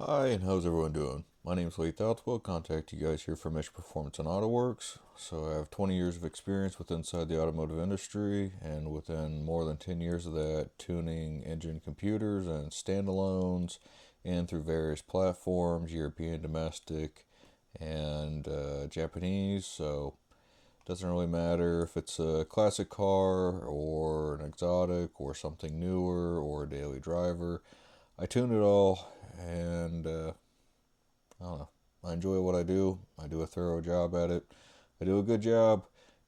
Hi, and how's everyone doing? My name is alittle. Contact you guys here from Mission Performance and Auto Works. So I have 20 years of experience with inside the automotive industry, and within more than 10 years of that, tuning engine computers and standalones, and through various platforms, European, domestic, and Japanese. So it doesn't really matter if it's a classic car or an exotic or something newer or a daily driver. I tune it all, and I don't know. I enjoy what I do. I do a thorough job at it. I do a good job,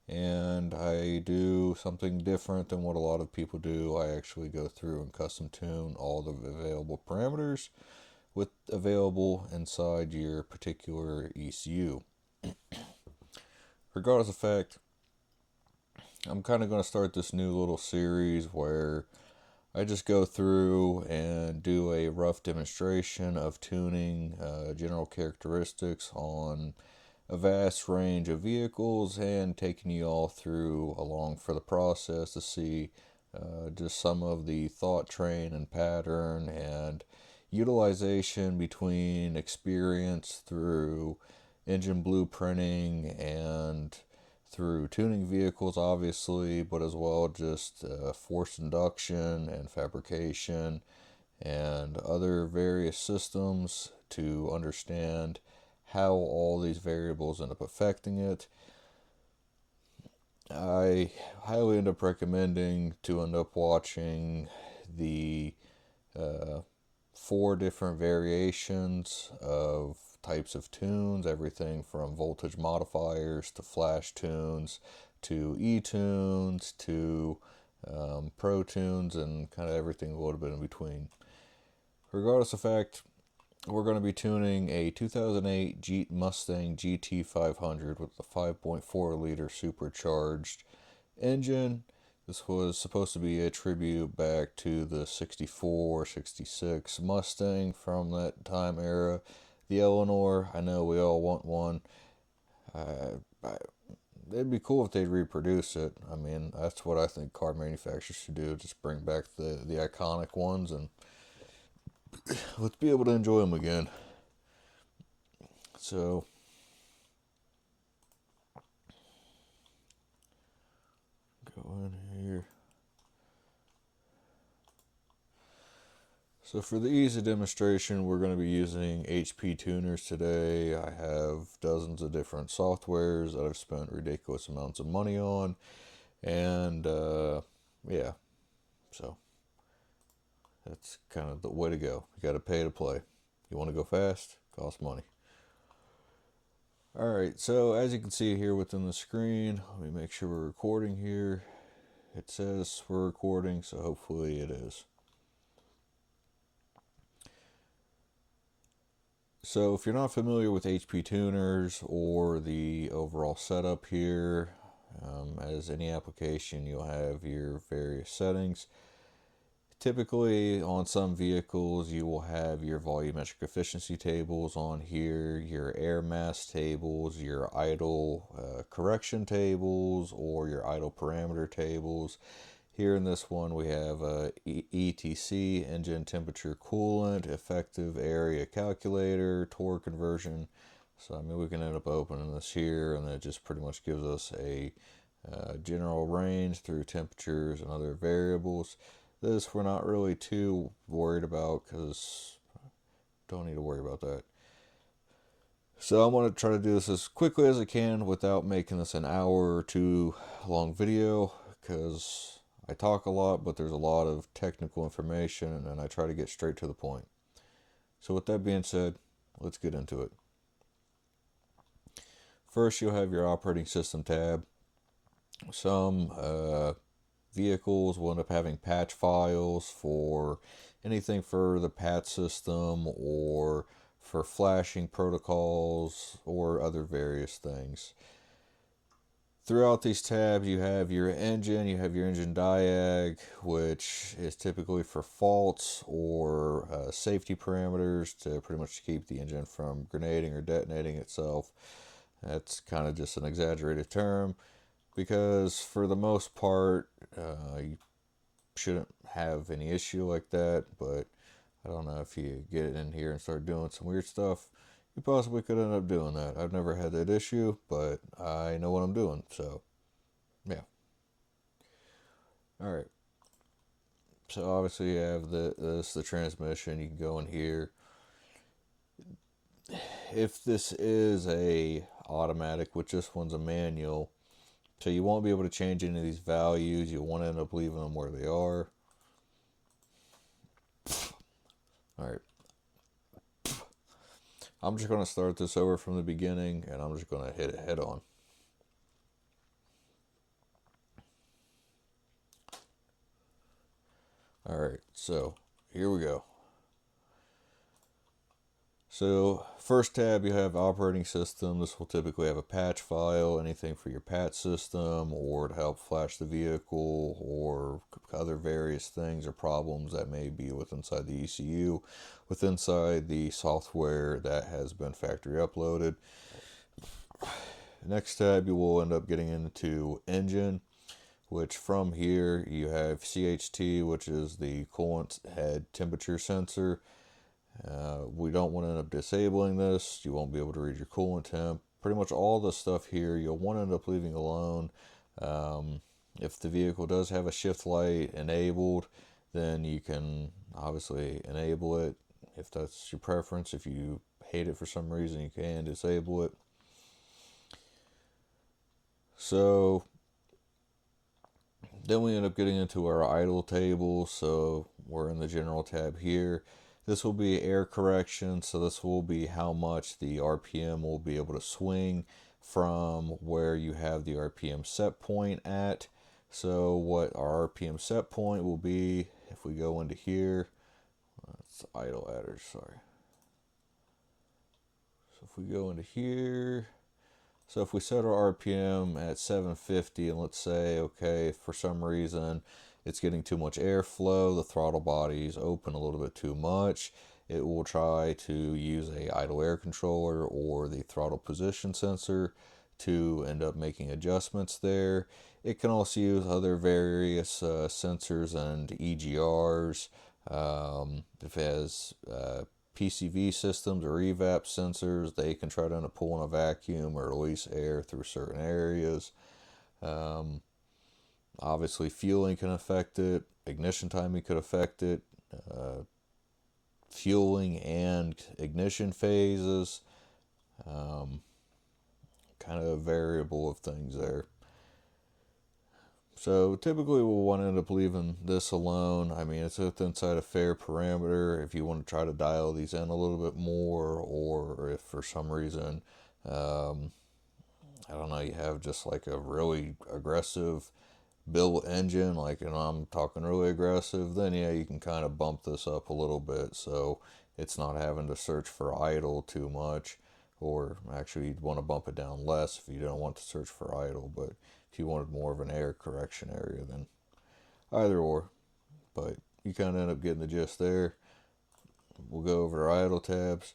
and I do something different than what a lot of people do. I actually go through and custom tune all the available parameters with available inside your particular ECU. Regardless of fact, I'm kind of going to start this new little series where I just go through and do a rough demonstration of tuning general characteristics on a vast range of vehicles and taking you all through along for the process to see just some of the thought train and pattern and utilization between experience through engine blueprinting and through tuning vehicles, obviously, but as well just forced induction and fabrication and other various systems to understand how all these variables end up affecting it. I highly end up recommending to end up watching the uh, four different variations of types of tunes, everything from voltage modifiers to flash tunes to e-tunes to pro tunes and kind of everything a little bit in between. Regardless of fact, we're going to be tuning a 2008 Mustang GT 500 with a 5.4 liter supercharged engine. This was supposed to be a tribute back to the 64, 66 Mustang from that time era. The Eleanor, I know we all want one. I, it'd be cool if they'd reproduce it. I mean, that's what I think car manufacturers should do. Just bring back the iconic ones and let's be able to enjoy them again. So, go in here. So for the ease of demonstration, we're going to be using HP tuners today. I have dozens of different softwares that I've spent ridiculous amounts of money on. And yeah, so that's kind of the way to go. You got to pay to play. You want to go fast? Costs money. Alright, so as you can see here within the screen, let me make sure we're recording here. It says we're recording, so hopefully it is. So if you're not familiar with HP tuners or the overall setup here, as any application, you'll have your various settings. Typically, on some vehicles, you will have your volumetric efficiency tables on here, your air mass tables, your idle correction tables, or your idle parameter tables. Here in this one, we have ETC, engine temperature coolant, effective area calculator, torque conversion. So, I mean, we can end up opening this here, and it just pretty much gives us a general range through temperatures and other variables. This we're not really too worried about because don't need to worry about that. So I'm going to try to do this as quickly as I can without making this an hour or two long video because I talk a lot, but there's a lot of technical information and I try to get straight to the point. So with that being said, let's get into it. First, you'll have your operating system tab. Some vehicles will end up having patch files for anything for the patch system or for flashing protocols or other various things. Throughout these tabs, you have your engine diag, which is typically for faults or safety parameters to pretty much keep the engine from grenading or detonating itself. That's kind of just an exaggerated term because for the most part, you shouldn't have any issue like that, but I don't know, if you get it in here and start doing some weird stuff, you possibly could end up doing that. I've never had that issue, but I know what I'm doing, so yeah. All right. So obviously you have the transmission. You can go in here. If this is a automatic, which this one's a manual, so you won't be able to change any of these values. You'll want to end up leaving them where they are. All right. I'm just going to start this over from the beginning, and I'm just going to hit it head on. All right, so here we go. So first tab, you have operating system. This will typically have a patch file, anything for your patch system, or to help flash the vehicle, or other various things or problems that may be with inside the ECU, with inside the software that has been factory uploaded. Next tab, you will end up getting into engine, which from here you have CHT, which is the coolant head temperature sensor. We don't want to end up disabling this. You won't be able to read your coolant temp. Pretty much all the stuff here you'll want to end up leaving alone. If the vehicle does have a shift light enabled, then you can obviously enable it if that's your preference. If you hate it for some reason, you can disable it. So then we end up getting into our idle table. So we're in the general tab here. This will be air correction, so this will be how much the RPM will be able to swing from where you have the RPM set point at. So what our RPM set point will be, if we go into here, it's idle adders, sorry. So if we go into here, so if we set our RPM at 750, and let's say, okay, for some reason it's getting too much airflow, the throttle body's open a little bit too much, it will try to use a idle air controller or the throttle position sensor to end up making adjustments there. It can also use other various sensors and EGRs. If it has PCV systems or evap sensors, they can try to end up pulling a vacuum or release air through certain areas. Obviously, fueling can affect it. Ignition timing could affect it. Fueling and ignition phases. Kind of a variable of things there. So typically we'll want to end up leaving this alone. I mean, it's inside a fair parameter. If you want to try to dial these in a little bit more, or if for some reason, I don't know, you have just like a really aggressive built engine, like, and I'm talking really aggressive, then yeah, you can kind of bump this up a little bit so it's not having to search for idle too much. Or actually, you'd want to bump it down less if you don't want to search for idle, but if you wanted more of an air correction area, then either or. But you kind of end up getting the gist there. We'll go over our idle tabs.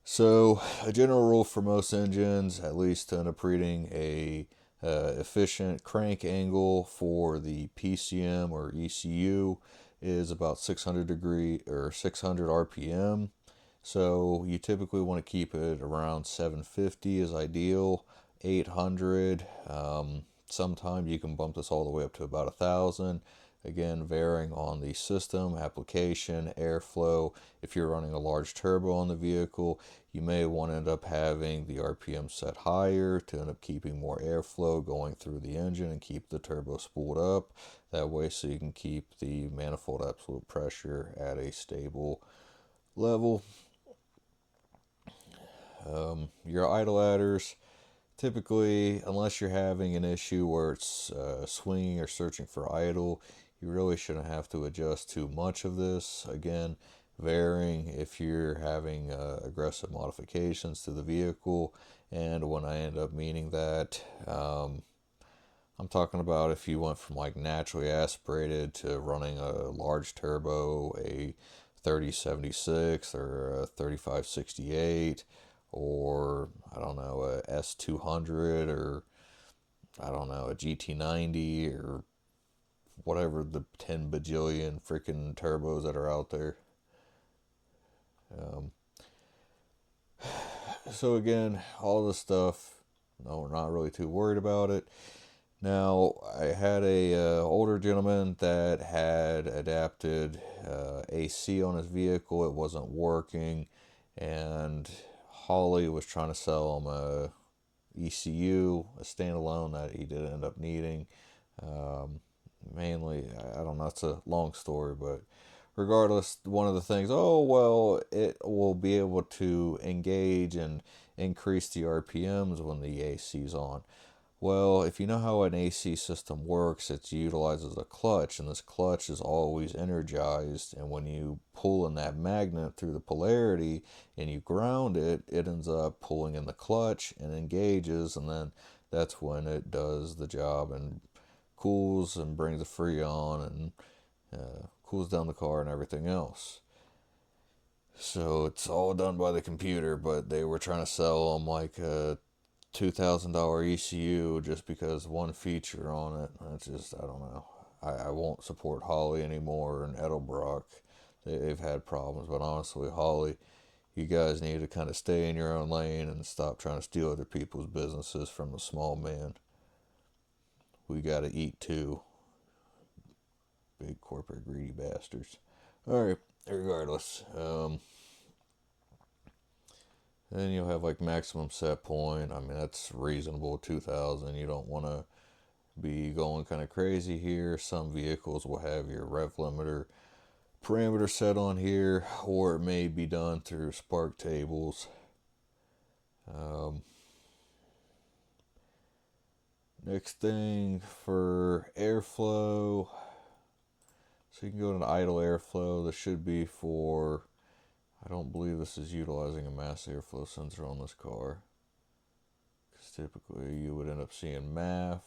So a general rule for most engines, at least to end up reading a efficient crank angle for the PCM or ECU, is about 600 RPM. So you typically want to keep it around 750 is ideal. 800. Sometimes you can bump this all the way up to about 1,000. Again, varying on the system, application, airflow. If you're running a large turbo on the vehicle, you may want to end up having the RPM set higher to end up keeping more airflow going through the engine and keep the turbo spooled up. That way, so you can keep the manifold absolute pressure at a stable level. Your idle adders, typically, unless you're having an issue where it's swinging or searching for idle, you really shouldn't have to adjust too much of this. Again, varying if you're having aggressive modifications to the vehicle. And when I end up meaning that, I'm talking about if you went from like naturally aspirated to running a large turbo, a 3076 or a 3568, or I don't know, a S200, or I don't know, a GT90, or whatever the 10 bajillion freaking turbos that are out there. Um, so again, all this stuff, no, we're not really too worried about it. Now, I had a older gentleman that had adapted AC on his vehicle. It wasn't working, and Holly was trying to sell him a ECU, a standalone that he did end up needing. Um, Mainly, I don't know, it's a long story, but regardless, one of the things, oh, well, it will be able to engage and increase the RPMs when the AC's on. Well, if you know how an AC system works, it utilizes a clutch, and this clutch is always energized. And when you pull in that magnet through the polarity and you ground it, it ends up pulling in the clutch and engages, and then that's when it does the job and cools and brings the freon and cools down the car and everything else. So it's all done by the computer, but they were trying to sell them like a $2,000 ECU just because one feature on it. It's just, I don't know. I won't support Holly anymore and Edelbrock. They've had problems, but honestly, Holly, you guys need to kind of stay in your own lane and stop trying to steal other people's businesses from the small man. We got to eat too. Big corporate greedy bastards. All right, regardless. Then you'll have like maximum set point. I mean, that's reasonable, 2,000. You don't want to be going kind of crazy here. Some vehicles will have your rev limiter parameter set on here, or it may be done through spark tables. Next thing for airflow. So you can go to an idle airflow. This should be for, I don't believe this is utilizing a mass airflow sensor on this car, because typically you would end up seeing MAF.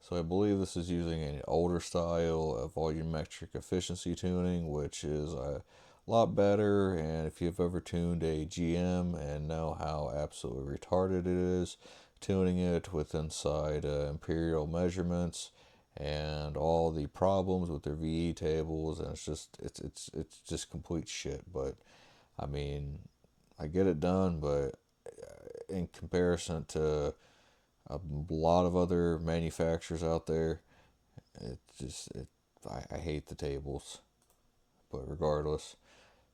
So I believe this is using an older style of volumetric efficiency tuning, which is a lot better. And if you've ever tuned a GM and know how absolutely retarded it is, tuning it with inside imperial measurements and all the problems with their VE tables, and it's just complete shit. But I mean, I get it done, but in comparison to a lot of other manufacturers out there, I hate the tables. But regardless,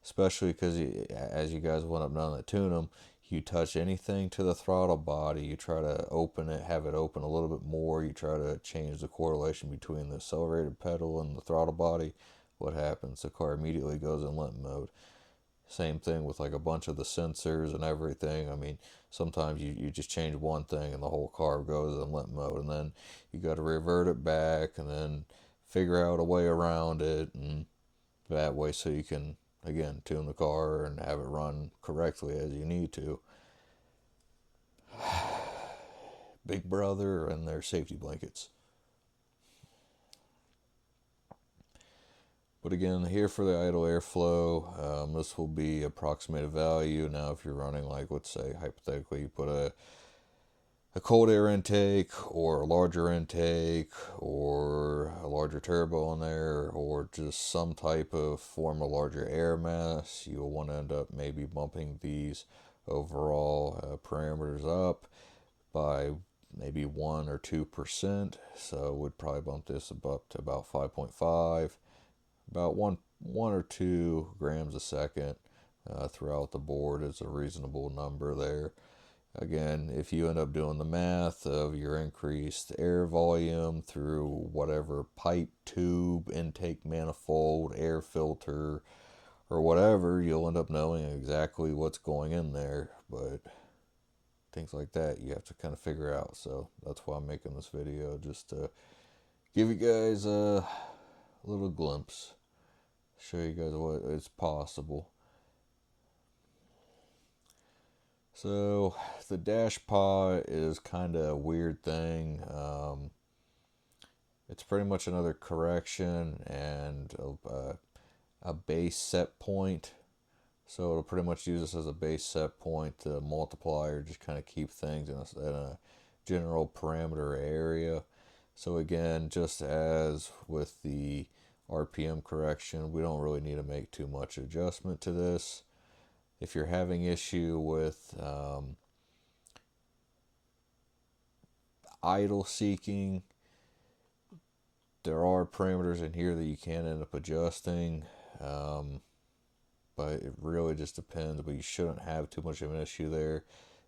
especially because as you guys went up down that tune them, you touch anything to the throttle body, you try to open it, have it open a little bit more, you try to change the correlation between the accelerated pedal and the throttle body. What happens? The car immediately goes in limp mode. Same thing with like a bunch of the sensors and everything. I mean, sometimes you just change one thing and the whole car goes in limp mode, and then you got to revert it back and then figure out a way around it, and that way so you can again tune the car and have it run correctly as you need to. Big Brother and their safety blankets. But again, here for the idle airflow, this will be approximated value. Now, if you're running, like, let's say, hypothetically, you put a cold air intake or a larger intake or a larger turbo in there, or just some type of form of larger air mass, you'll want to end up maybe bumping these overall parameters up by maybe 1 or 2%. So we'd probably bump this up to about 5.5. About one or 2 grams a second throughout the board is a reasonable number there. Again, if you end up doing the math of your increased air volume through whatever pipe, tube, intake manifold, air filter, or whatever, you'll end up knowing exactly what's going in there. But things like that you have to kind of figure out. So that's why I'm making this video, just to give you guys a little glimpse, show you guys what is possible. So the dash pot is kind of a weird thing. It's pretty much another correction and a base set point. So it'll pretty much use this as a base set point. The multiplier just kind of keep things in a general parameter area. So again, just as with the RPM correction, we don't really need to make too much adjustment to this. If you're having issue with idle seeking, there are parameters in here that you can end up adjusting, but it really just depends. But you shouldn't have too much of an issue there.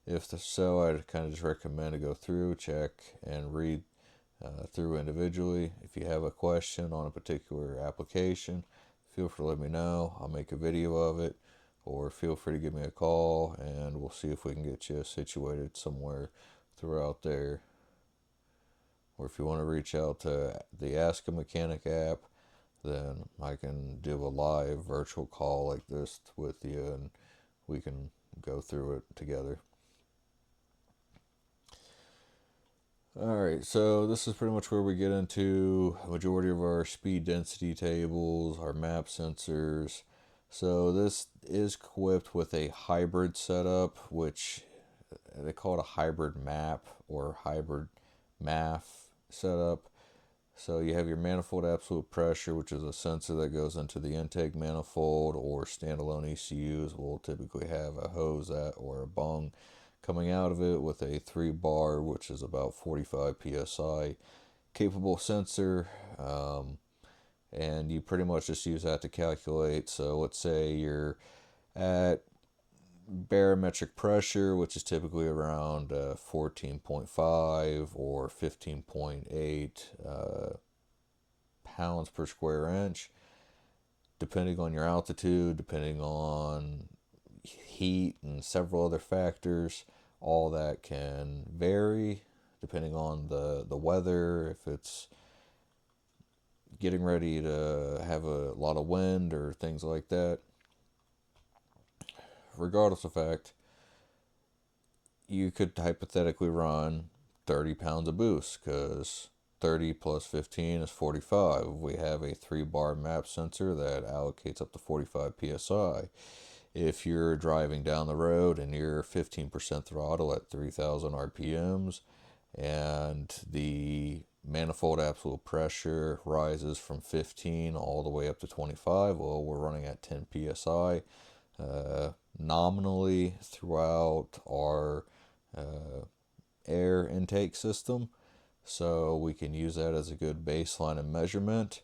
If so, I'd kind of just recommend to go through, check, and read through individually. If you have a question on a particular application, feel free to let me know. I'll make a video of it, or feel free to give me a call, and we'll see if we can get you situated somewhere throughout there. Or if you want to reach out to the Ask a Mechanic app, then I can do a live virtual call like this with you, and we can go through it together. Alright, so this is pretty much where we get into a majority of our speed density tables, our map sensors. So this is equipped with a hybrid setup, which they call it a hybrid map or hybrid MAF setup. So you have your manifold absolute pressure, which is a sensor that goes into the intake manifold, or standalone ECUs will typically have a hose or a bung coming out of it with a 3-bar, which is about 45 psi capable sensor, and you pretty much just use that to calculate. So let's say you're at barometric pressure, which is typically around 14.5 or 15.8 pounds per square inch, depending on your altitude, depending on heat and several other factors. All that can vary depending on the weather, if it's getting ready to have a lot of wind or things like that. Regardless of fact, you could hypothetically run 30 pounds of boost, because 30 plus 15 is 45. We have a 3-bar map sensor that allocates up to 45 psi. If you're driving down the road and you're 15% throttle at 3,000 RPMs, and the manifold absolute pressure rises from 15 all the way up to 25, well, we're running at 10 psi nominally throughout our air intake system. So we can use that as a good baseline and measurement.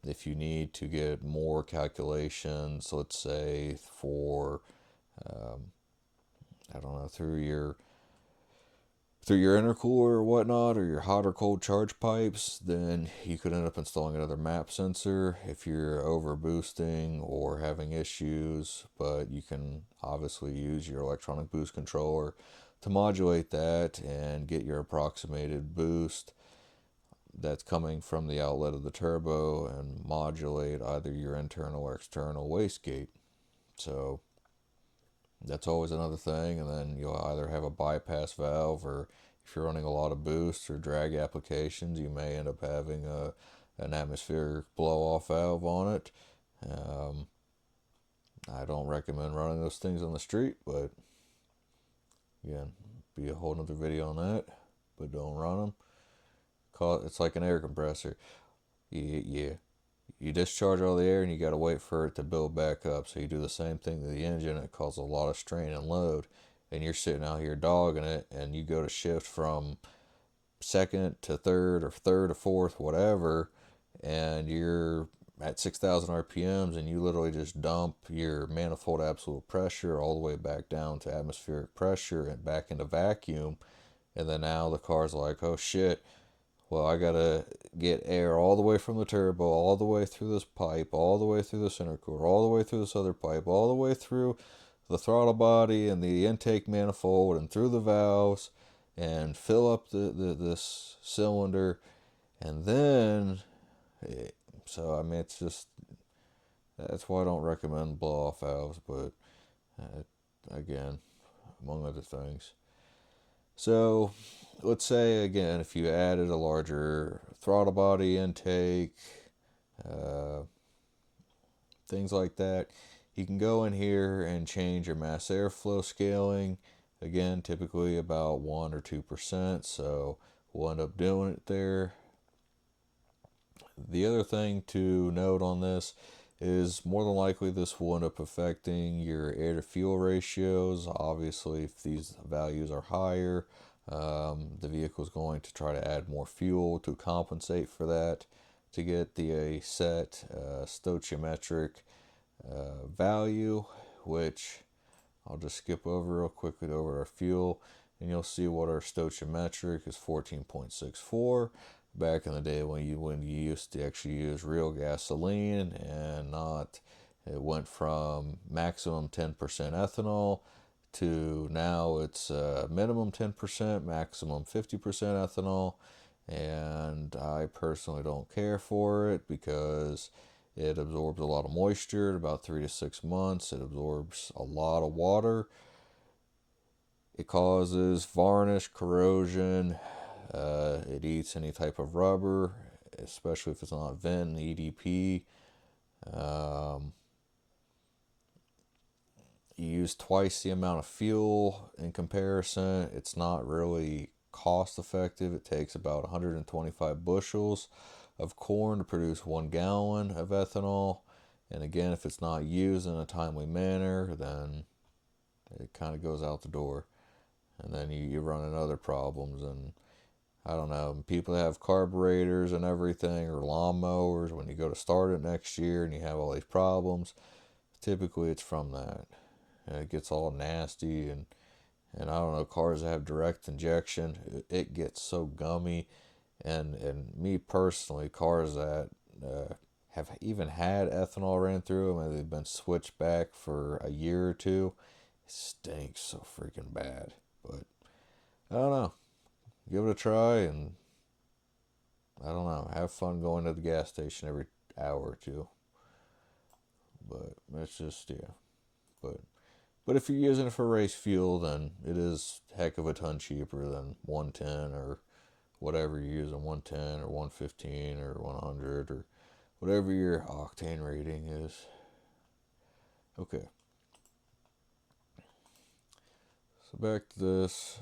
If you need to get more calculations, let's say for I don't know, through your intercooler or whatnot, or your hot or cold charge pipes, then you could end up installing another map sensor if you're over boosting or having issues. But you can obviously use your electronic boost controller to modulate that and get your approximated boost that's coming from the outlet of the turbo, and modulate either your internal or external wastegate. So that's always another thing. And then you'll either have a bypass valve, or if you're running a lot of boost or drag applications, you may end up having an atmospheric blow-off valve on it. I don't recommend running those things on the street, but again, be a whole nother video on that. But don't run them. It's like an air compressor. You discharge all the air and you got to wait for it to build back up. So you do the same thing to the engine. It causes a lot of strain and load, and you're sitting out here dogging it, and you go to shift from second to third, or third to fourth, whatever, and you're at 6,000 RPMs, and you literally just dump your manifold absolute pressure all the way back down to atmospheric pressure and back into vacuum. And then now the car's like, oh shit, well, I gotta get air all the way from the turbo, all the way through this pipe, all the way through this intercooler, all the way through this other pipe, all the way through the throttle body and the intake manifold, and through the valves, and fill up this cylinder. And then, so I mean, it's just, that's why I don't recommend blow-off valves, but again, among other things. So let's say, again, if you added a larger throttle body intake, things like that, you can go in here and change your mass airflow scaling. Again, typically about 1 or 2%, so we'll end up doing it there. The other thing to note on this is more than likely this will end up affecting your air to fuel ratios. Obviously, if these values are higher, the vehicle is going to try to add more fuel to compensate for that to get the set stoichiometric value, which I'll just skip over real quickly over our fuel, and you'll see what our stoichiometric is 14.64. Back in the day when you used to actually use real gasoline and not, it went from maximum 10% ethanol to now it's minimum 10%, maximum 50% ethanol, and I personally don't care for it because it absorbs a lot of moisture in about 3 to 6 months. It absorbs a lot of water. It causes varnish, corrosion. It eats any type of rubber, especially if it's not vent and EDP. You use twice the amount of fuel in comparison. It's not really cost effective. It takes about 125 bushels of corn to produce 1 gallon of ethanol. And again, if it's not used in a timely manner, then it kind of goes out the door. And then you run into other problems. And I don't know, people that have carburetors and everything, or lawnmowers, when you go to start it next year and you have all these problems, typically it's from that. And it gets all nasty, and I don't know, cars that have direct injection, it gets so gummy. And me personally, cars that have even had ethanol ran through them and they've been switched back for a year or two, it stinks so freaking bad. But I don't know, give it a try, and I don't know, have fun going to the gas station every hour or two. But it's just, yeah. But if you're using it for race fuel, then it is a heck of a ton cheaper than 110 or whatever you're using, 110 or 115 or 100 or whatever your octane rating is. Okay. So back to this.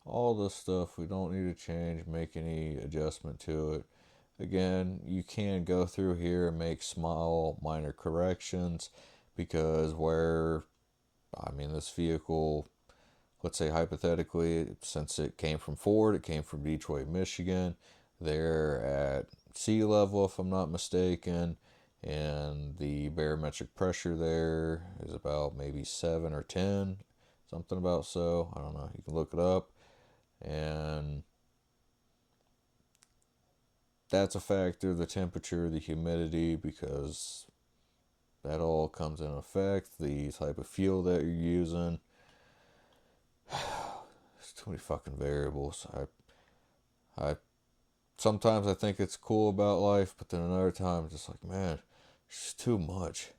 All this stuff we don't need to change, make any adjustment to it. Again, you can go through here and make small minor corrections, because this vehicle, let's say hypothetically, since it came from Ford, it came from Detroit, Michigan, they're at sea level if I'm not mistaken, and the barometric pressure there is about maybe 7 or 10, something about so, I don't know, you can look it up. And that's a factor, the temperature, the humidity, because that all comes in effect, the type of fuel that you're using. There's too many fucking variables. I sometimes I think it's cool about life, but then another time it's just like, man, it's just too much.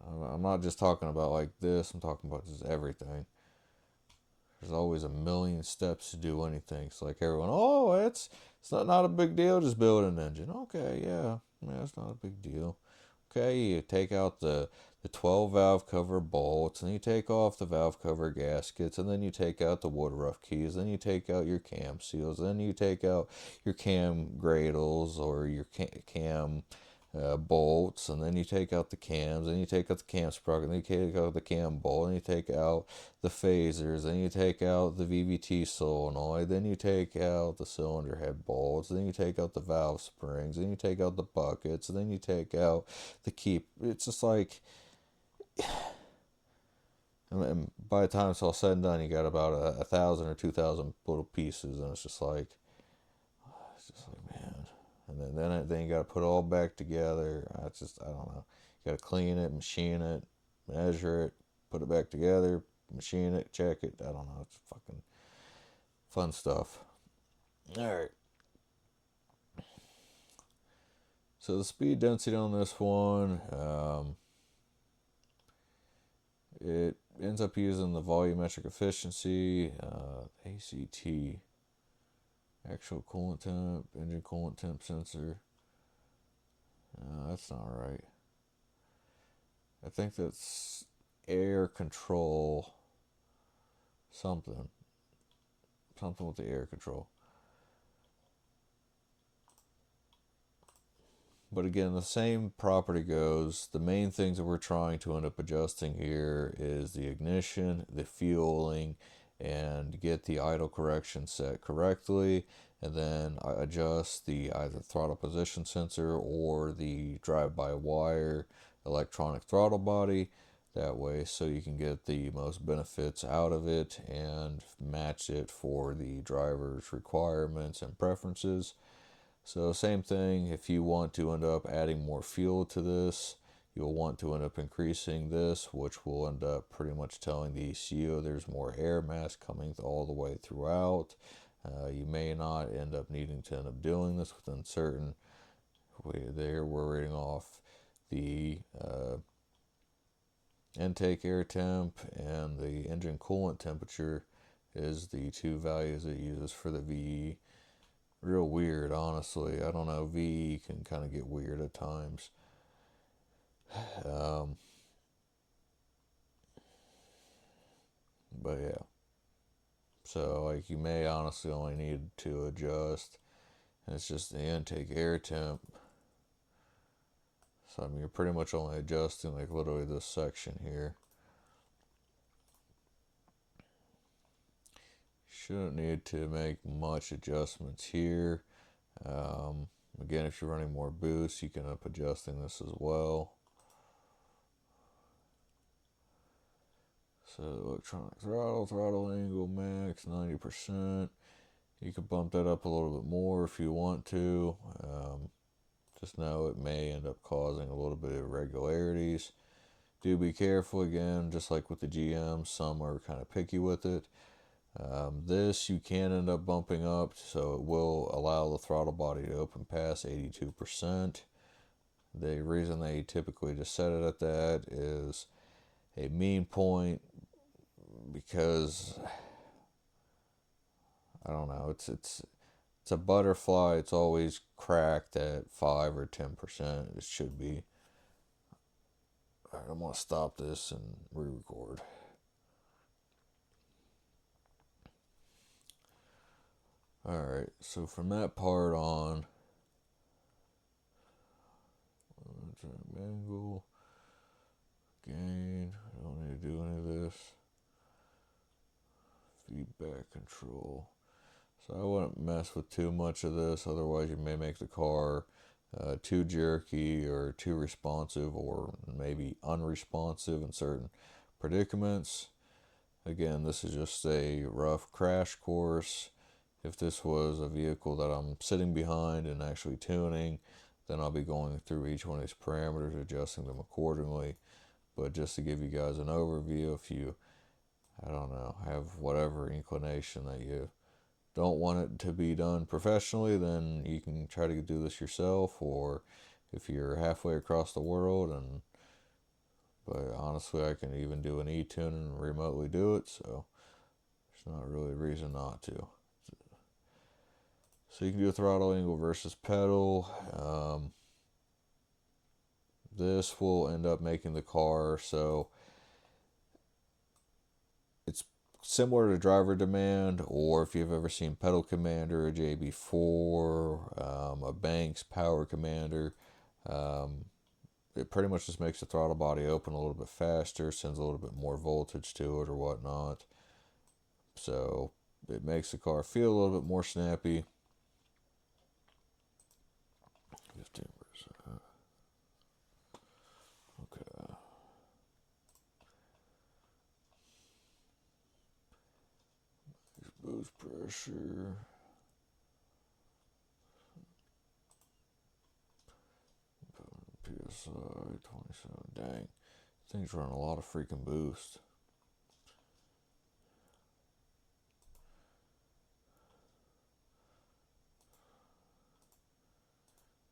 I'm not just talking about like this, I'm talking about just everything. There's always a million steps to do anything. It's like everyone, oh, it's not a big deal, just build an engine. Okay, yeah, it's not a big deal. Okay, you take out the 12 valve cover bolts, and you take off the valve cover gaskets, and then you take out the Woodruff keys, then you take out your cam seals, then you take out your cam gradles or your cam bolts, and then you take out the cams, then you take out the cam sprocket, then you take out the cam bolt, then you take out the phasers, then you take out the VVT solenoid, then you take out the cylinder head bolts, then you take out the valve springs, then you take out the buckets, then you take out the key. It's just like, and by the time it's all said and done, you got about 1,000 or 2,000 little pieces, and it's just like, man. And then you got to put it all back together. I don't know. You got to clean it, machine it, measure it, put it back together, machine it, check it. I don't know. It's fucking fun stuff. All right. So the speed density on this one, it ends up using the volumetric efficiency, ACT, actual coolant temp, engine coolant temp sensor. That's not right. I think that's air control something with the air control. But again, the same property goes. The main things that we're trying to end up adjusting here is the ignition, the fueling, and get the idle correction set correctly, and then adjust the either throttle position sensor or the drive-by-wire electronic throttle body. That way, so you can get the most benefits out of it and match it for the driver's requirements and preferences. So same thing, if you want to end up adding more fuel to this, you'll want to end up increasing this, which will end up pretty much telling the ECU there's more air mass coming all the way throughout. You may not end up needing to end up doing this within certain, there we're reading off the intake air temp and the engine coolant temperature is the two values it uses for the VE. Real weird, honestly. I don't know, VE can kind of get weird at times. But yeah. So like you may honestly only need to adjust, and it's just the intake air temp. So I mean, you're pretty much only adjusting like literally this section here. Shouldn't need to make much adjustments here. Again, if you're running more boost, you can end up adjusting this as well. So electronic throttle angle max 90%. You can bump that up a little bit more if you want to. Just know it may end up causing a little bit of irregularities. Do be careful again, just like with the GM, some are kind of picky with it. This you can end up bumping up, so it will allow the throttle body to open past 82%. The reason they typically just set it at that is a mean point, because I don't know, it's a butterfly. It's always cracked at 5 or 10%. It should be. Alright, I'm gonna stop this and re-record. Alright, so from that part on, angle, gain, I don't need to do any of this. Feedback control. So I wouldn't mess with too much of this, otherwise you may make the car too jerky or too responsive, or maybe unresponsive in certain predicaments. Again, this is just a rough crash course. If this was a vehicle that I'm sitting behind and actually tuning, then I'll be going through each one of these parameters, adjusting them accordingly. But just to give you guys an overview, if you, I don't know, have whatever inclination that you don't want it to be done professionally, then you can try to do this yourself, or if you're halfway across the world, but honestly I can even do an e-tune and remotely do it, so there's not really a reason not to. So you can do a throttle angle versus pedal. This will end up making the car so it's similar to driver demand, or if you've ever seen Pedal Commander, a JB4, a Banks Power Commander, it pretty much just makes the throttle body open a little bit faster, sends a little bit more voltage to it or whatnot. So it makes the car feel a little bit more snappy. 15%. Okay. Boost pressure. PSI 27. Dang. Things run a lot of freaking boost.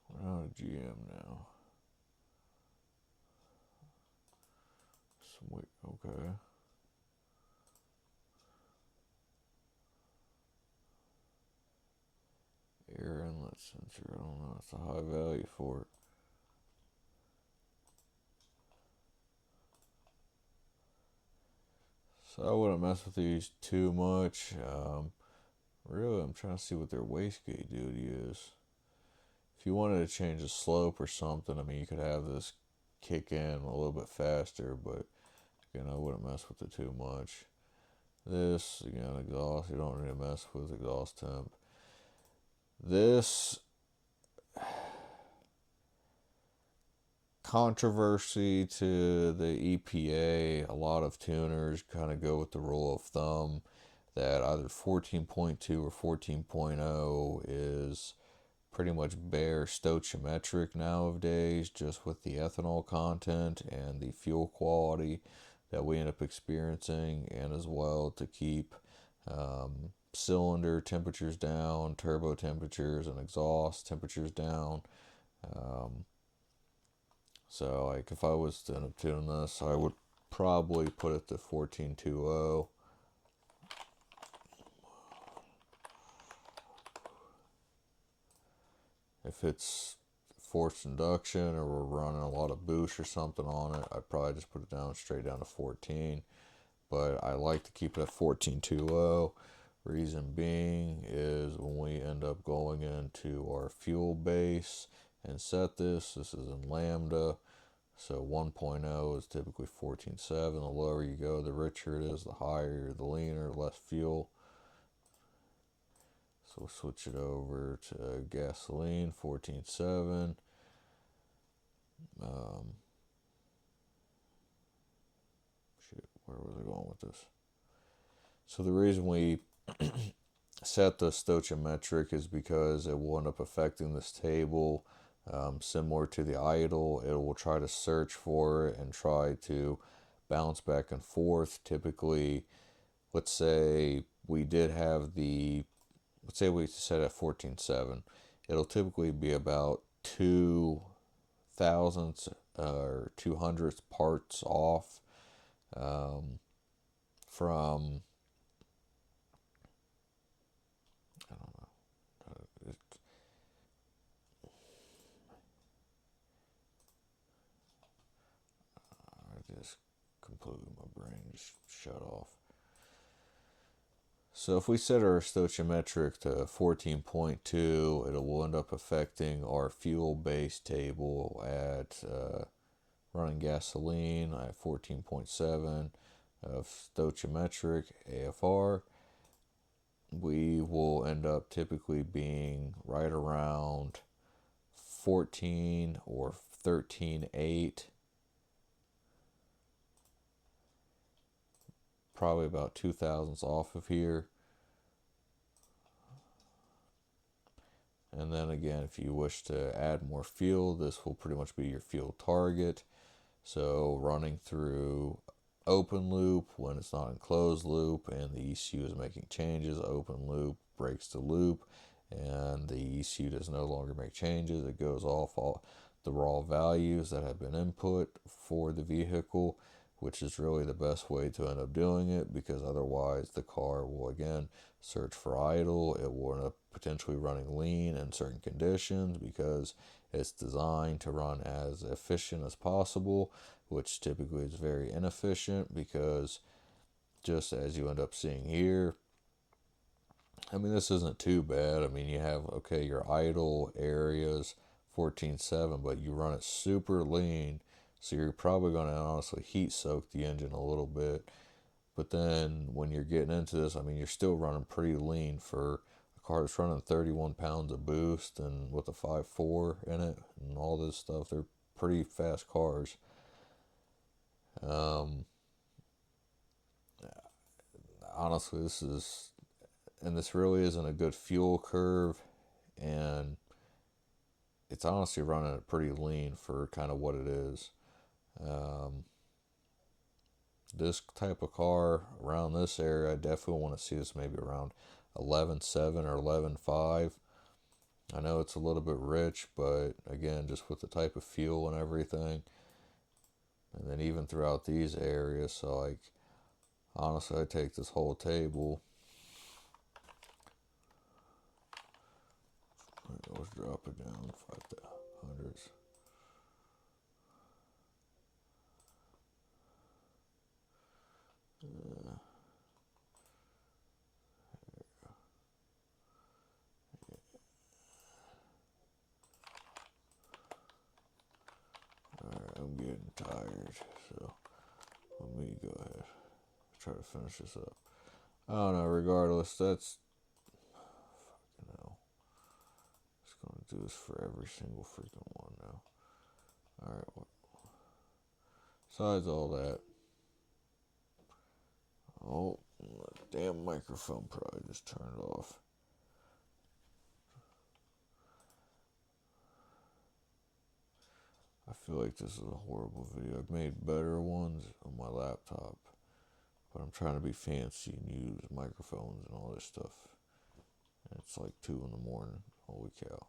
We're on a GM now. Sweet. Okay. Air inlet sensor. I don't know. It's a high value for it. So I wouldn't mess with these too much. Really, I'm trying to see what their wastegate duty is. if you wanted to change the slope or something, I mean, you could have this kick in a little bit faster, but again, I wouldn't mess with it too much. This, again, exhaust, you don't need to mess with exhaust temp. This controversy to the EPA, a lot of tuners kind of go with the rule of thumb that either 14.2 or 14.0 is pretty much bare stoichiometric nowadays, just with the ethanol content and the fuel quality that we end up experiencing, and as well to keep cylinder temperatures down, turbo temperatures, and exhaust temperatures down. So, like, if I was to end up tuning this, I would probably put it to 14.20. If it's forced induction or we're running a lot of boost or something on it, I'd probably just put it down straight down to 14. But I like to keep it at 14.20. Reason being is when we end up going into our fuel base and set this is in lambda. So 1.0 is typically 14.7. The lower you go, the richer it is, the higher, the leaner, less fuel. So we'll switch it over to gasoline, 14.7. Where was I going with this? So the reason we set the stoichiometric is because it will end up affecting this table. Similar to the idle, it will try to search for it and try to bounce back and forth. Typically, let's say we did have let's say we set at 14.7. It'll typically be about 2 thousandths or 200th parts off from, I don't know, I just completely, my brain just shut off. So if we set our stoichiometric to 14.2, it will end up affecting our fuel base table at running gasoline at 14.7 of stoichiometric AFR. We will end up typically being right around 14 or 13.8, probably about 2 thousandths off of here. And then again, if you wish to add more fuel, this will pretty much be your fuel target. So running through open loop when it's not in closed loop and the ECU is making changes, open loop breaks the loop and the ECU does no longer make changes. It goes off all the raw values that have been input for the vehicle, which is really the best way to end up doing it, because otherwise the car will again search for idle. It will end up potentially running lean in certain conditions because it's designed to run as efficient as possible, which typically is very inefficient, because just as you end up seeing here, I mean, this isn't too bad. I mean, you have, okay, your idle areas 14.7, but you run it super lean, so you're probably going to honestly heat soak the engine a little bit. But then when you're getting into this, I mean, you're still running pretty lean for a car that's running 31 pounds of boost and with a 5.4 in it and all this stuff. They're pretty fast cars. Honestly, this really isn't a good fuel curve, and it's honestly running it pretty lean for kind of what it is. This type of car around this area, I definitely want to see this maybe around 11.7 or 11.5. I know it's a little bit rich, but again, just with the type of fuel and everything, and then even throughout these areas, so like, honestly, I take this whole table, let's drop it down 500s. Alright, so let me go ahead. Try to finish this up. I don't know, regardless, that's, fucking hell. It's going to do this for every single freaking one now. Alright, well, besides all that, oh, the damn microphone probably just turned off. I feel like this is a horrible video. I've made better ones on my laptop, but I'm trying to be fancy and use microphones and all this stuff. And it's like 2 in the morning. Holy cow.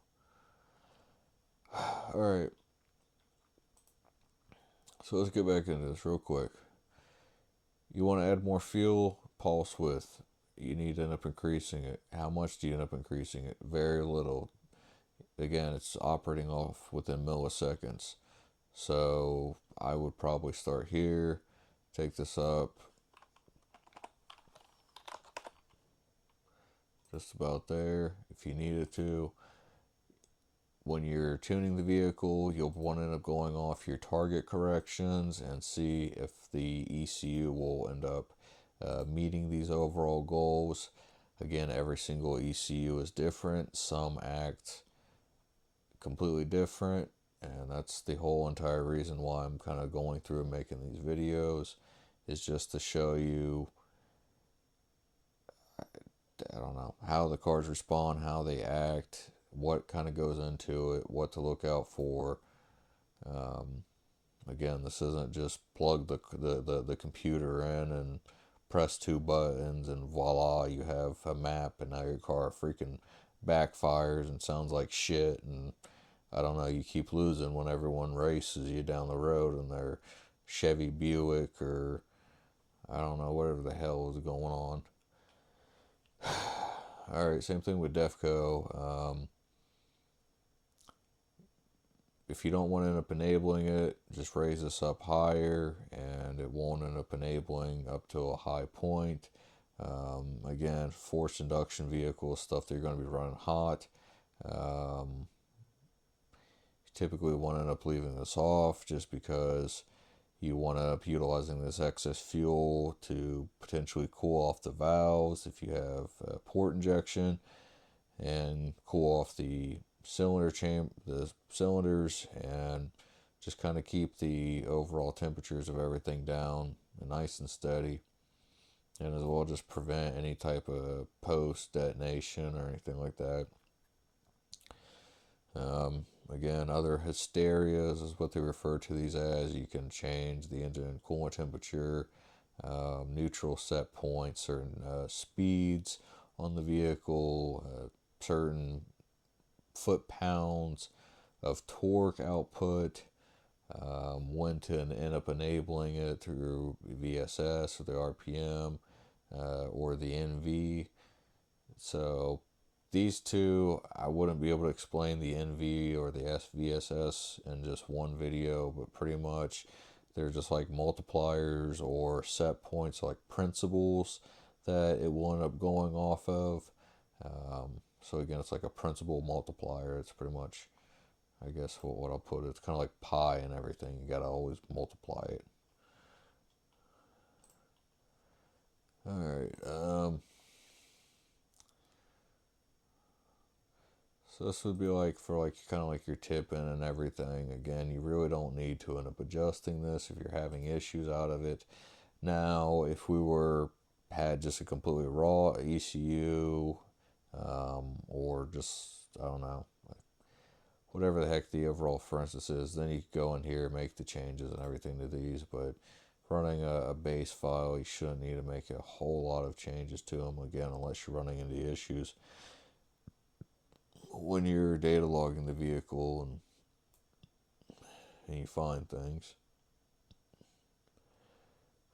Alright. So let's get back into this real quick. You want to add more fuel, pulse width. You need to end up increasing it. How much do you end up increasing it? Very little. Again, it's operating off within milliseconds. So I would probably start here, take this up just about there if you needed to. When you're tuning the vehicle, you'll want to end up going off your target corrections and see if the ECU will end up meeting these overall goals. Again, every single ECU is different. Some act completely different, and that's the whole entire reason why I'm kind of going through and making these videos, is just to show you, I don't know, how the cars respond, how they act, what kind of goes into it, what to look out for. Again, this isn't just plug the computer in and press 2 buttons and voila, you have a map, and now your car freaking backfires and sounds like shit, and I don't know, you keep losing when everyone races you down the road in their Chevy Buick or I don't know, whatever the hell is going on. Alright, same thing with Defco. If you don't want to end up enabling it, just raise this up higher and it won't end up enabling up to a high point. Again, forced induction vehicles, stuff that you're going to be running hot. You typically want to end up leaving this off just because you want to end up utilizing this excess fuel to potentially cool off the valves if you have port injection, and cool off the cylinders, and just kind of keep the overall temperatures of everything down and nice and steady, and as well just prevent any type of post detonation or anything like that. Again, other hysterias is what they refer to these as. You can change the engine coolant temperature, neutral set points, certain speeds on the vehicle, certain foot-pounds of torque output, when to end up enabling it through VSS or the RPM or the NV. So these two, I wouldn't be able to explain the NV or the SVSS in just one video, but pretty much they're just like multipliers or set points, like principles that it will end up going off of. So again, it's like a principal multiplier. It's pretty much, I guess what I'll put it, it's kind of like pi and everything. You gotta always multiply it. Alright, so this would be like for like kind of like your tipping and everything. Again, you really don't need to end up adjusting this if you're having issues out of it. Now, if we had just a completely raw ECU, or just, I don't know, like whatever the heck the overall for instance is, then you can go in here, make the changes and everything to these. But running a base file, you shouldn't need to make a whole lot of changes to them, again, unless you're running into issues when you're data logging the vehicle and you find things.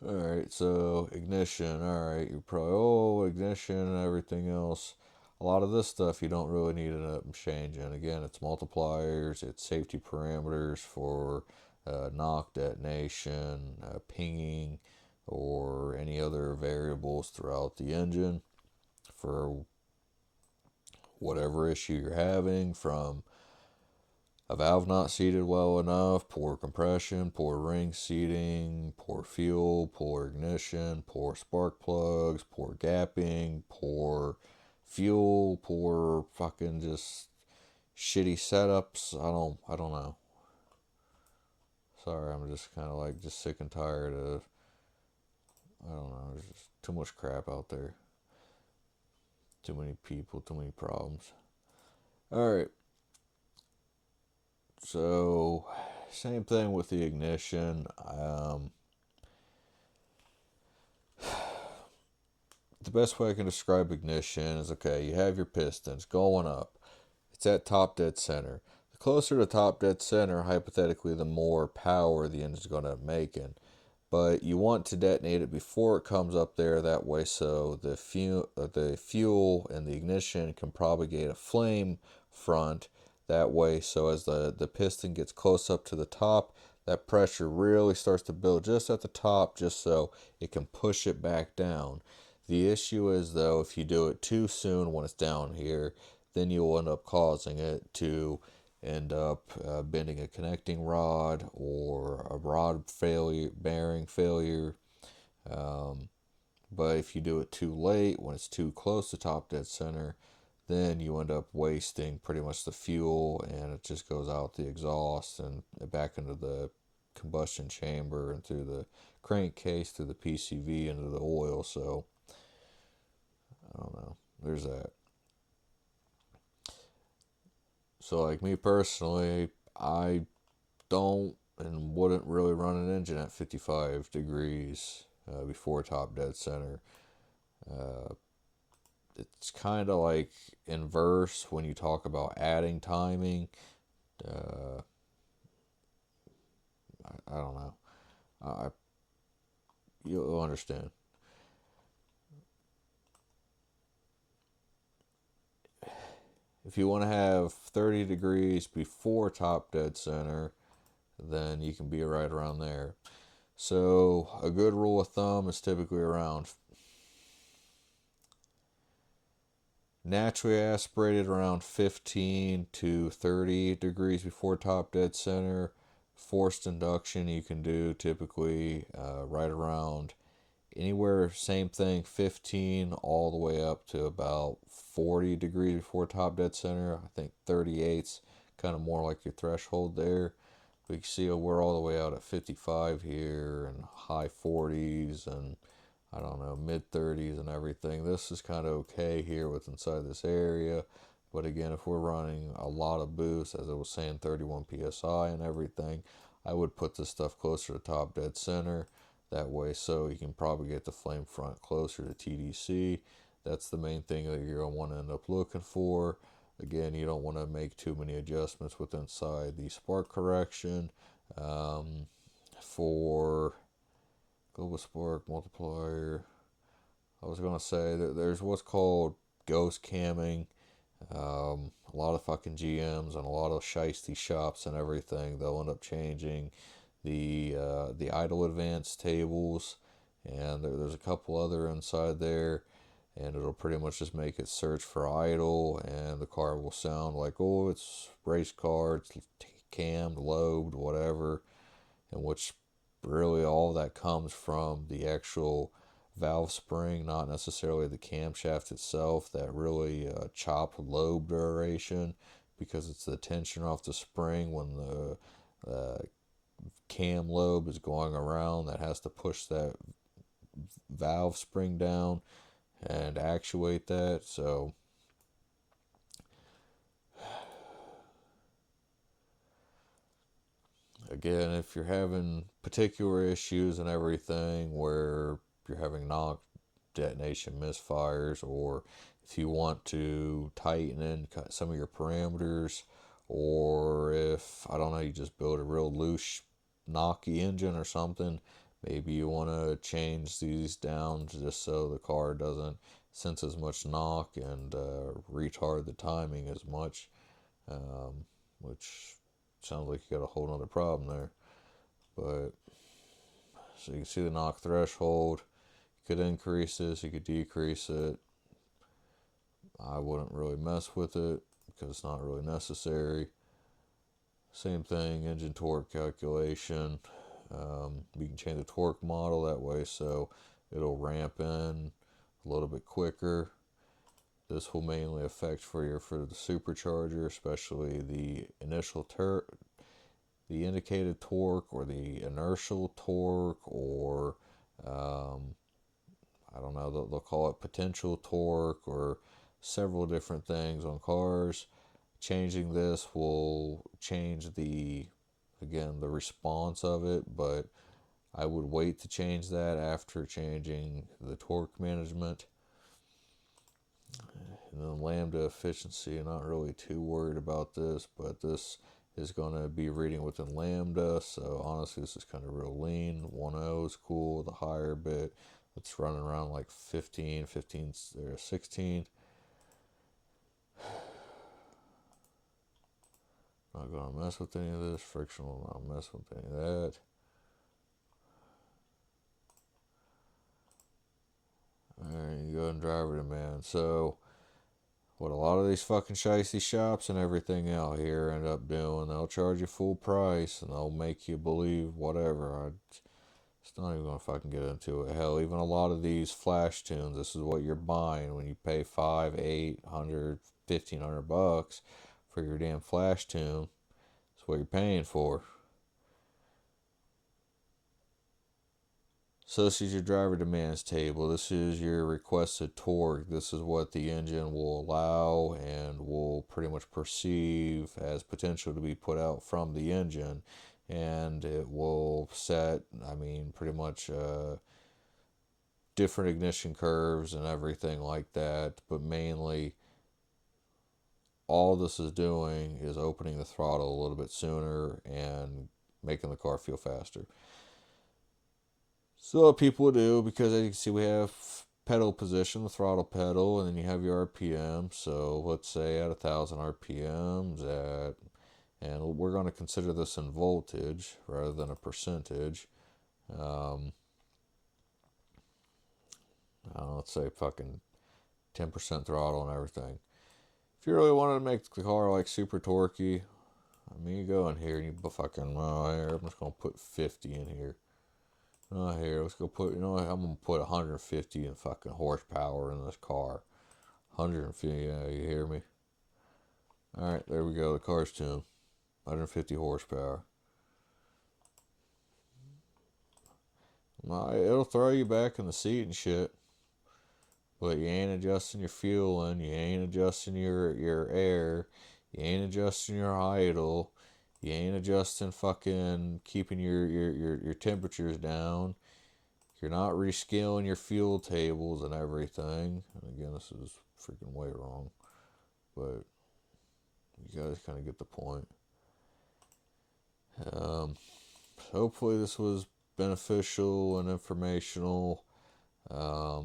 Alright, so ignition. Alright, you're probably, ignition and everything else. A lot of this stuff you don't really need to change. And again, it's multipliers, it's safety parameters for knock, detonation, pinging, or any other variables throughout the engine for whatever issue you're having, from a valve not seated well enough, poor compression, poor ring seating, poor fuel, poor ignition, poor spark plugs, poor gapping, poor fuel, poor fucking just shitty setups. I don't know. Sorry, I'm just kind of like just sick and tired of, I don't know, there's just too much crap out there. Too many people, too many problems. All right. So, same thing with the ignition. The best way I can describe ignition is, okay, you have your pistons going up. It's at top dead center. The closer to top dead center, hypothetically, the more power the engine's going to make in. But you want to detonate it before it comes up there, that way so the fuel and the ignition can propagate a flame front, that way so as the piston gets close up to the top, that pressure really starts to build just at the top, just so it can push it back down. The issue is, though, if you do it too soon when it's down here, then you'll end up causing it to end up bending a connecting rod or a rod failure, bearing failure. Um, but if you do it too late, when it's too close to top dead center, then you end up wasting pretty much the fuel, and it just goes out the exhaust and back into the combustion chamber and through the crankcase, through the PCV, into the oil. So, I don't know. There's that. So, like me personally, I don't and wouldn't really run an engine at 55 degrees before top dead center. Uh, it's kind of like inverse when you talk about adding timing. Uh, I don't know. I You'll understand. If you want to have 30 degrees before top dead center, then you can be right around there. So a good rule of thumb is typically around naturally aspirated around 15 to 30 degrees before top dead center. Forced induction you can do typically right around anywhere, same thing, 15 all the way up to about 40 degrees before top dead center. I think 38's kind of more like your threshold there. We can see we're all the way out at 55 here and high 40s and I don't know, mid 30s and everything. This is kind of okay here with inside this area. But again, if we're running a lot of boost, as I was saying, 31 psi and everything, I would put this stuff closer to top dead center. That way, so you can probably get the flame front closer to TDC. That's the main thing that you're going to want to end up looking for. Again, you don't want to make too many adjustments with inside the spark correction. For global spark multiplier, I was going to say that there's what's called ghost camming. A lot of fucking GMs and a lot of shiesty shops and everything, they'll end up changing the idle advance tables, and there's a couple other inside there, and it'll pretty much just make it search for idle, and the car will sound like, oh, it's race car, it's cammed, lobed, whatever, and which really all that comes from the actual valve spring, not necessarily the camshaft itself, that really chopped lobe duration, because it's the tension off the spring when the cam lobe is going around that has to push that valve spring down and actuate that. So again, if you're having particular issues and everything where you're having knock detonation misfires, or if you want to tighten in some of your parameters, or if, I don't know, you just build a real loose knocky engine or something, maybe you want to change these down just so the car doesn't sense as much knock and retard the timing as much, which sounds like you got a whole nother problem there. But so you can see the knock threshold. You could increase this, you could decrease it. I wouldn't really mess with it because it's not really necessary. Same thing, engine torque calculation. You can change the torque model that way so it'll ramp in a little bit quicker. This will mainly affect for the supercharger, especially the the indicated torque or the inertial torque, or I don't know, they'll call it potential torque, or several different things on cars. Changing this will change the response of it, but I would wait to change that after changing the torque management. And then lambda efficiency, I'm not really too worried about this, but this is going to be reading within lambda, so honestly this is kind of real lean. 1.0 is cool. The higher bit, it's running around like 15 or 16. Not going to mess with any of this. Frictional, not mess with any of that. Alright, you go ahead and driver demand. So what a lot of these fucking shicey shops and everything out here end up doing, they'll charge you full price and they'll make you believe whatever. It's not even gonna fucking get into it. Hell, even a lot of these flash tunes, this is what you're buying when you pay $500, $800, $1,500 for your damn flash tune. It's what you're paying for. So this is your driver demands table. This is your requested torque. This is what the engine will allow and will pretty much perceive as potential to be put out from the engine. And it will set, pretty much different ignition curves and everything like that. But mainly, all this is doing is opening the throttle a little bit sooner and making the car feel faster. So what people do, because as you can see we have pedal position, the throttle pedal, and then you have your RPM. So let's say at 1,000 RPMs and we're going to consider this in voltage rather than a percentage. Let's say fucking 10% throttle and everything. If you really wanted to make the car like super torquey, you go in here and you fucking, I'm just going to put 50 in here. Here, let's go put, I'm going to put 150 in fucking horsepower in this car. 150, yeah, you hear me? Alright, there we go, the car's tuned. 150 horsepower. It'll throw you back in the seat and shit. But you ain't adjusting your fueling, you ain't adjusting your air, you ain't adjusting your idle. You ain't adjusting fucking keeping your temperatures down. You're not rescaling your fuel tables and everything. And again, this is freaking way wrong. But you guys kind of get the point. Hopefully this was beneficial and informational. I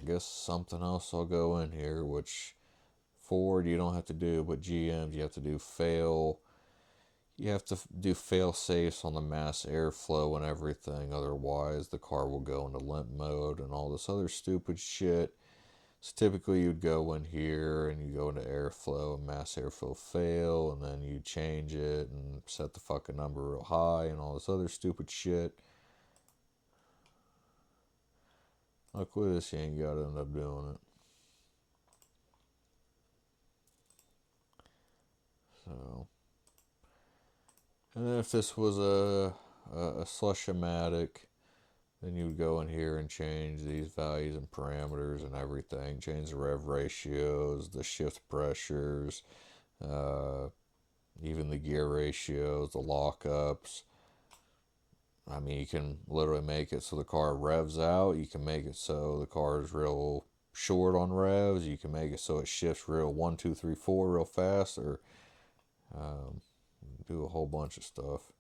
guess something else I'll go in here, which Ford you don't have to do, but GM you have to do fail. You have to do fail safes on the mass airflow and everything, otherwise the car will go into limp mode and all this other stupid shit. So typically you'd go in here and you go into airflow and mass airflow fail, and then you change it and set the fucking number real high and all this other stupid shit. Luckily this you ain't gotta end up doing it. So, and then if this was a slush-o-matic, then you would go in here and change these values and parameters and everything. Change the rev ratios, the shift pressures, even the gear ratios, the lockups. You can literally make it so the car revs out. You can make it so the car is real short on revs. You can make it so it shifts real 1, 2, 3, 4 real fast, or do a whole bunch of stuff.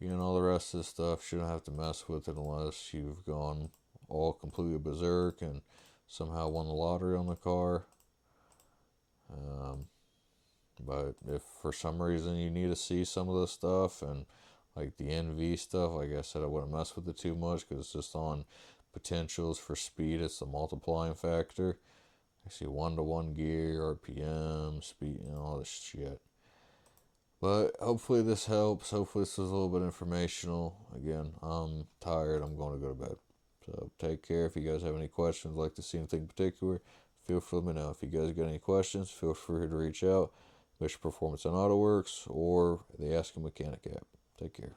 All the rest of this stuff, shouldn't have to mess with it unless you've gone all completely berserk and somehow won the lottery on the car. But if for some reason you need to see some of this stuff, and like the NV stuff, like I said, I wouldn't mess with it too much because it's just on potentials for speed. It's the multiplying factor. I see 1-to-1 gear, RPM, speed, and all this shit. But hopefully this helps. Hopefully this was a little bit informational. Again, I'm tired. I'm going to go to bed. So take care. If you guys have any questions, like to see anything in particular, feel free to let me know. If you guys got any questions, feel free to reach out. Mission Performance on AutoWorks or the Ask a Mechanic app. Take care.